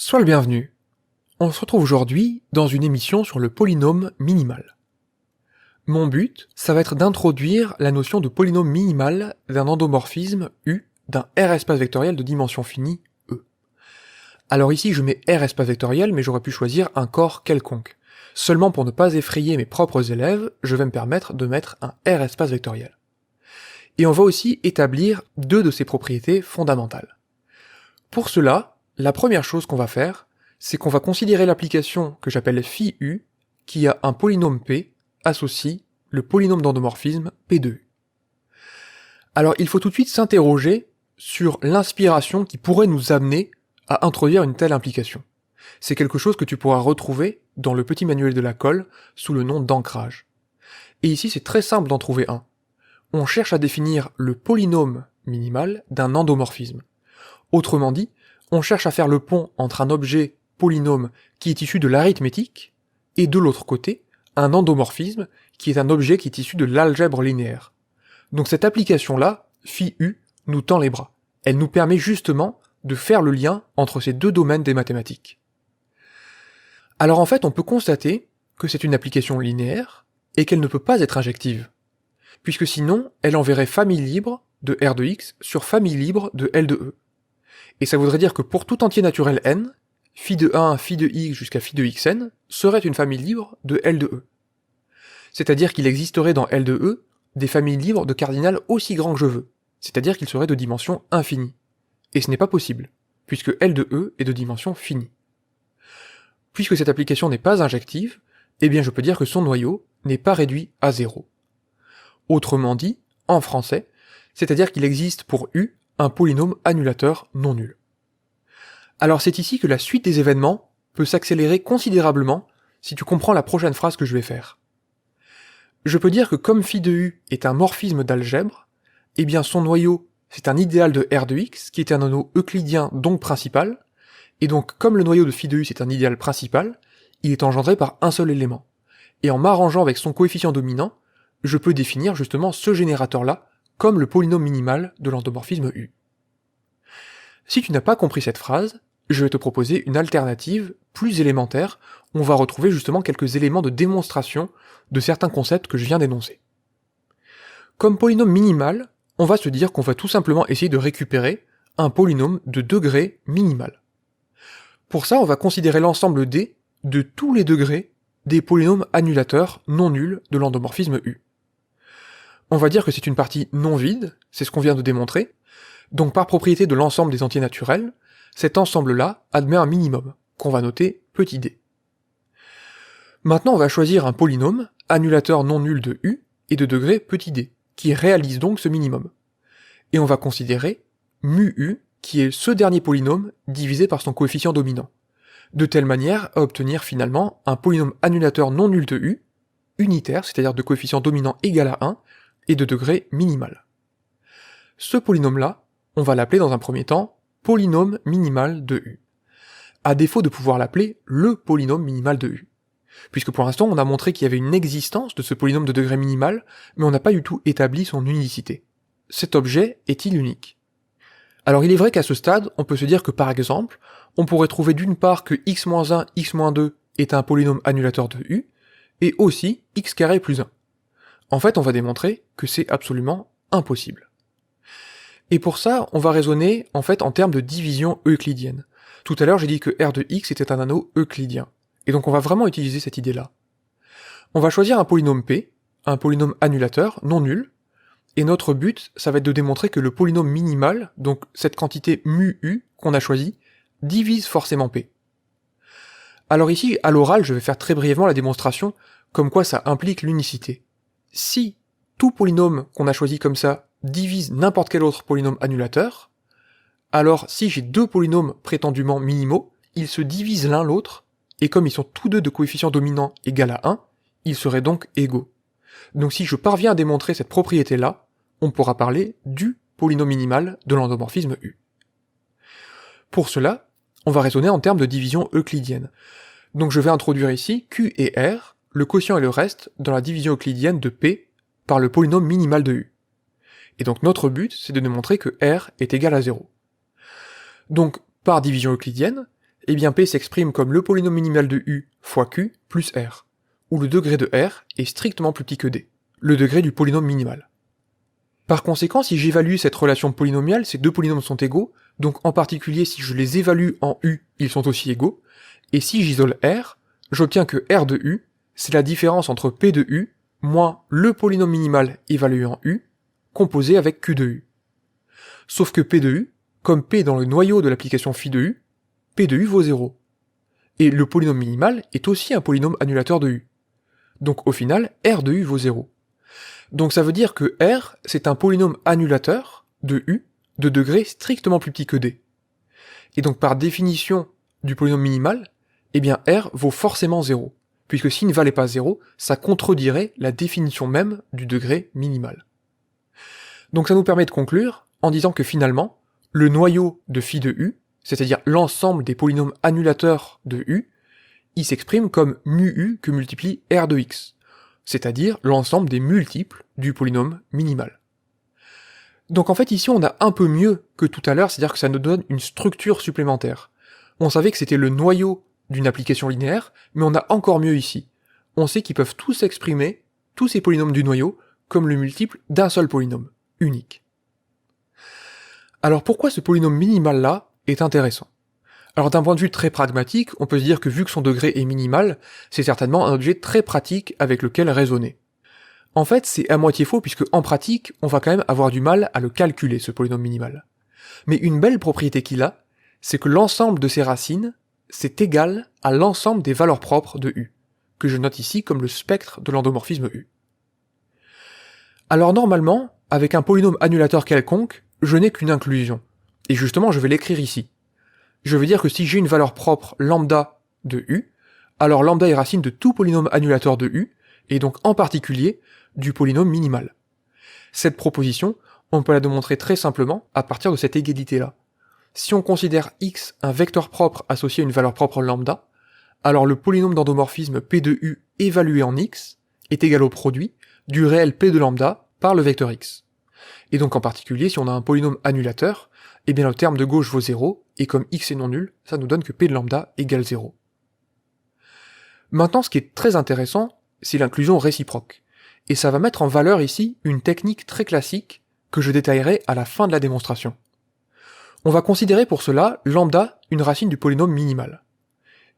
Sois le bienvenu. On se retrouve aujourd'hui dans une émission sur le polynôme minimal. Mon but, ça va être d'introduire la notion de polynôme minimal d'un endomorphisme U d'un R espace vectoriel de dimension finie E. Alors ici je mets R espace vectoriel, mais j'aurais pu choisir un corps quelconque. Seulement pour ne pas effrayer mes propres élèves, je vais me permettre de mettre un R espace vectoriel. Et on va aussi établir deux de ses propriétés fondamentales. Pour cela, la première chose qu'on va faire, c'est qu'on va considérer l'application que j'appelle phi U, qui a un polynôme P associe le polynôme d'endomorphisme P de U. Alors il faut tout de suite s'interroger sur l'inspiration qui pourrait nous amener à introduire une telle implication. C'est quelque chose que tu pourras retrouver dans le petit manuel de la colle sous le nom d'ancrage. Et ici c'est très simple d'en trouver un. On cherche à définir le polynôme minimal d'un endomorphisme. Autrement dit, on cherche à faire le pont entre un objet polynôme qui est issu de l'arithmétique et de l'autre côté, un endomorphisme qui est un objet qui est issu de l'algèbre linéaire. Donc cette application-là, phi U, nous tend les bras. Elle nous permet justement de faire le lien entre ces deux domaines des mathématiques. Alors en fait, on peut constater que c'est une application linéaire et qu'elle ne peut pas être injective, puisque sinon, elle enverrait famille libre de R de X sur famille libre de L de E. Et ça voudrait dire que pour tout entier naturel n, phi de 1, phi de x jusqu'à phi de xn serait une famille libre de L de E. C'est-à-dire qu'il existerait dans L de E des familles libres de cardinal aussi grands que je veux, c'est-à-dire qu'ils seraient de dimension infinie. Et ce n'est pas possible, puisque L de E est de dimension finie. Puisque cette application n'est pas injective, eh bien je peux dire que son noyau n'est pas réduit à 0. Autrement dit, en français, c'est-à-dire qu'il existe pour U un polynôme annulateur non nul. Alors c'est ici que la suite des événements peut s'accélérer considérablement si tu comprends la prochaine phrase que je vais faire. Je peux dire que comme phi de U est un morphisme d'algèbre, eh bien son noyau c'est un idéal de R de X qui est un anneau euclidien donc principal, et donc comme le noyau de phi de U c'est un idéal principal, il est engendré par un seul élément. Et en m'arrangeant avec son coefficient dominant, je peux définir justement ce générateur-là comme le polynôme minimal de l'endomorphisme U. Si tu n'as pas compris cette phrase, je vais te proposer une alternative plus élémentaire, où on va retrouver justement quelques éléments de démonstration de certains concepts que je viens d'énoncer. Comme polynôme minimal, on va se dire qu'on va tout simplement essayer de récupérer un polynôme de degré minimal. Pour ça, on va considérer l'ensemble D de tous les degrés des polynômes annulateurs non nuls de l'endomorphisme U. On va dire que c'est une partie non vide, c'est ce qu'on vient de démontrer, donc par propriété de l'ensemble des entiers naturels, cet ensemble-là admet un minimum, qu'on va noter petit d. Maintenant on va choisir un polynôme, annulateur non nul de U, et de degré petit d, qui réalise donc ce minimum. Et on va considérer mu U, qui est ce dernier polynôme divisé par son coefficient dominant, de telle manière à obtenir finalement un polynôme annulateur non nul de U, unitaire, c'est-à-dire de coefficient dominant égal à 1, et de degré minimal. Ce polynôme-là, on va l'appeler dans un premier temps polynôme minimal de U, à défaut de pouvoir l'appeler le polynôme minimal de U, puisque pour l'instant on a montré qu'il y avait une existence de ce polynôme de degré minimal, mais on n'a pas du tout établi son unicité. Cet objet est-il unique? Alors il est vrai qu'à ce stade, on peut se dire que par exemple, on pourrait trouver d'une part que x-1, x-2 est un polynôme annulateur de U, et aussi x carré plus 1. En fait, on va démontrer que c'est absolument impossible. Et pour ça, on va raisonner en fait en termes de division euclidienne. Tout à l'heure, j'ai dit que R de X était un anneau euclidien. Et donc on va vraiment utiliser cette idée-là. On va choisir un polynôme P, un polynôme annulateur, non nul, et notre but, ça va être de démontrer que le polynôme minimal, donc cette quantité mu U qu'on a choisie, divise forcément P. Alors ici, à l'oral, je vais faire très brièvement la démonstration, comme quoi ça implique l'unicité. Si tout polynôme qu'on a choisi comme ça divise n'importe quel autre polynôme annulateur, alors si j'ai deux polynômes prétendument minimaux, ils se divisent l'un l'autre, et comme ils sont tous deux de coefficient dominant égal à 1, ils seraient donc égaux. Donc si je parviens à démontrer cette propriété-là, on pourra parler du polynôme minimal de l'endomorphisme U. Pour cela, on va raisonner en termes de division euclidienne. Donc je vais introduire ici Q et R, le quotient et le reste, dans la division euclidienne de P par le polynôme minimal de U. Et donc notre but, c'est de démontrer que R est égal à 0. Donc, par division euclidienne, Eh bien P s'exprime comme le polynôme minimal de U fois Q plus R, où le degré de R est strictement plus petit que D, le degré du polynôme minimal. Par conséquent, si j'évalue cette relation polynomiale, ces deux polynômes sont égaux, donc en particulier si je les évalue en U, ils sont aussi égaux, et si j'isole R, j'obtiens que R de U, c'est la différence entre P de U moins le polynôme minimal évalué en U, composé avec Q de U. Sauf que P de U, comme P dans le noyau de l'application phi de U, P de U vaut 0. Et le polynôme minimal est aussi un polynôme annulateur de U. Donc au final, R de U vaut 0. Donc ça veut dire que R, c'est un polynôme annulateur de U de degré strictement plus petit que D. Et donc par définition du polynôme minimal, eh bien R vaut forcément 0, puisque s'il ne valait pas 0, ça contredirait la définition même du degré minimal. Donc ça nous permet de conclure en disant que finalement, le noyau de phi de U, c'est-à-dire l'ensemble des polynômes annulateurs de U, il s'exprime comme mu U que multiplie R de X, c'est-à-dire l'ensemble des multiples du polynôme minimal. Donc en fait ici on a un peu mieux que tout à l'heure, c'est-à-dire que ça nous donne une structure supplémentaire. On savait que c'était le noyau d'une application linéaire, mais on a encore mieux ici. On sait qu'ils peuvent tous s'exprimer, tous ces polynômes du noyau, comme le multiple d'un seul polynôme, unique. Alors pourquoi ce polynôme minimal-là est intéressant ? Alors d'un point de vue très pragmatique, on peut se dire que vu que son degré est minimal, c'est certainement un objet très pratique avec lequel raisonner. En fait, c'est à moitié faux puisque en pratique, on va quand même avoir du mal à le calculer, ce polynôme minimal. Mais une belle propriété qu'il a, c'est que l'ensemble de ses racines, c'est égal à l'ensemble des valeurs propres de U, que je note ici comme le spectre de l'endomorphisme U. Alors normalement, avec un polynôme annulateur quelconque, je n'ai qu'une inclusion. Et justement, je vais l'écrire ici. Je veux dire que si j'ai une valeur propre lambda de U, alors lambda est racine de tout polynôme annulateur de U, et donc en particulier du polynôme minimal. Cette proposition, on peut la démontrer très simplement à partir de cette égalité-là. Si on considère x un vecteur propre associé à une valeur propre lambda, alors le polynôme d'endomorphisme P de U évalué en x est égal au produit du réel P de lambda par le vecteur x. Et donc en particulier, si on a un polynôme annulateur, eh bien le terme de gauche vaut 0, et comme x est non nul, ça nous donne que P de lambda égale 0. Maintenant, ce qui est très intéressant, c'est l'inclusion réciproque. Et ça va mettre en valeur ici une technique très classique que je détaillerai à la fin de la démonstration. On va considérer pour cela lambda une racine du polynôme minimal.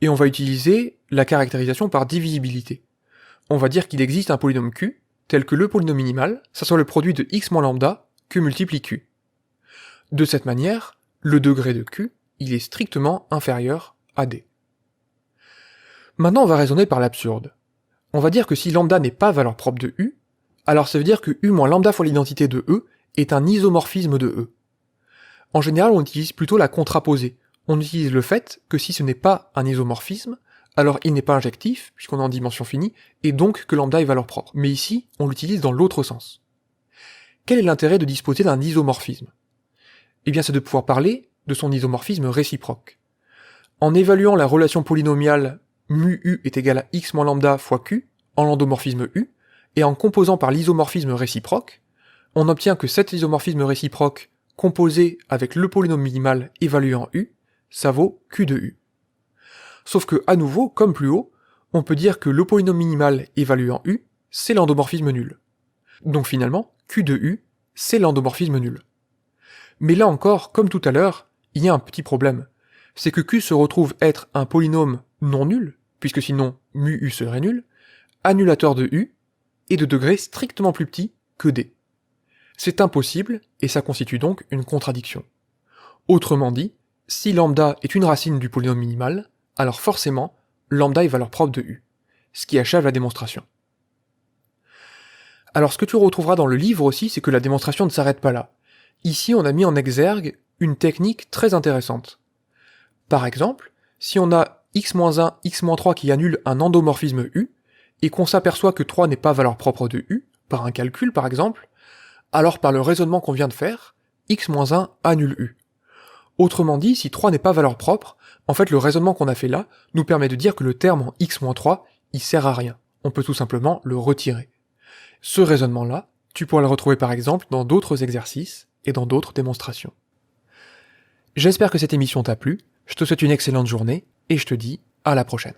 Et on va utiliser la caractérisation par divisibilité. On va dire qu'il existe un polynôme Q, tel que le polynôme minimal, ça soit le produit de x moins lambda, Q multiplie Q. De cette manière, le degré de Q, il est strictement inférieur à D. Maintenant, on va raisonner par l'absurde. On va dire que si lambda n'est pas valeur propre de U, alors ça veut dire que U moins lambda fois l'identité de E est un isomorphisme de E. En général, on utilise plutôt la contraposée. On utilise le fait que si ce n'est pas un isomorphisme, alors il n'est pas injectif, puisqu'on est en dimension finie, et donc que lambda est valeur propre. Mais ici, on l'utilise dans l'autre sens. Quel est l'intérêt de disposer d'un isomorphisme ? Eh bien, c'est de pouvoir parler de son isomorphisme réciproque. En évaluant la relation polynomiale mu U est égal à x moins lambda fois Q, en l'endomorphisme U, et en composant par l'isomorphisme réciproque, on obtient que cet isomorphisme réciproque composé avec le polynôme minimal évalué en U, ça vaut Q de U. Sauf que, à nouveau, comme plus haut, on peut dire que le polynôme minimal évalué en U, c'est l'endomorphisme nul. Donc finalement, Q de U, c'est l'endomorphisme nul. Mais là encore, comme tout à l'heure, il y a un petit problème. C'est que Q se retrouve être un polynôme non nul, puisque sinon mu U serait nul, annulateur de U, et de degré strictement plus petit que D. C'est impossible, et ça constitue donc une contradiction. Autrement dit, si lambda est une racine du polynôme minimal, alors forcément, lambda est valeur propre de U, ce qui achève la démonstration. Alors ce que tu retrouveras dans le livre aussi, c'est que la démonstration ne s'arrête pas là. Ici, on a mis en exergue une technique très intéressante. Par exemple, si on a x-1, x-3 qui annule un endomorphisme U, et qu'on s'aperçoit que 3 n'est pas valeur propre de U, par un calcul par exemple, alors par le raisonnement qu'on vient de faire, x-1 annule U. Autrement dit, si 3 n'est pas valeur propre, en fait le raisonnement qu'on a fait là nous permet de dire que le terme en x-3, il sert à rien. On peut tout simplement le retirer. Ce raisonnement-là, tu pourras le retrouver par exemple dans d'autres exercices et dans d'autres démonstrations. J'espère que cette émission t'a plu. Je te souhaite une excellente journée et je te dis à la prochaine.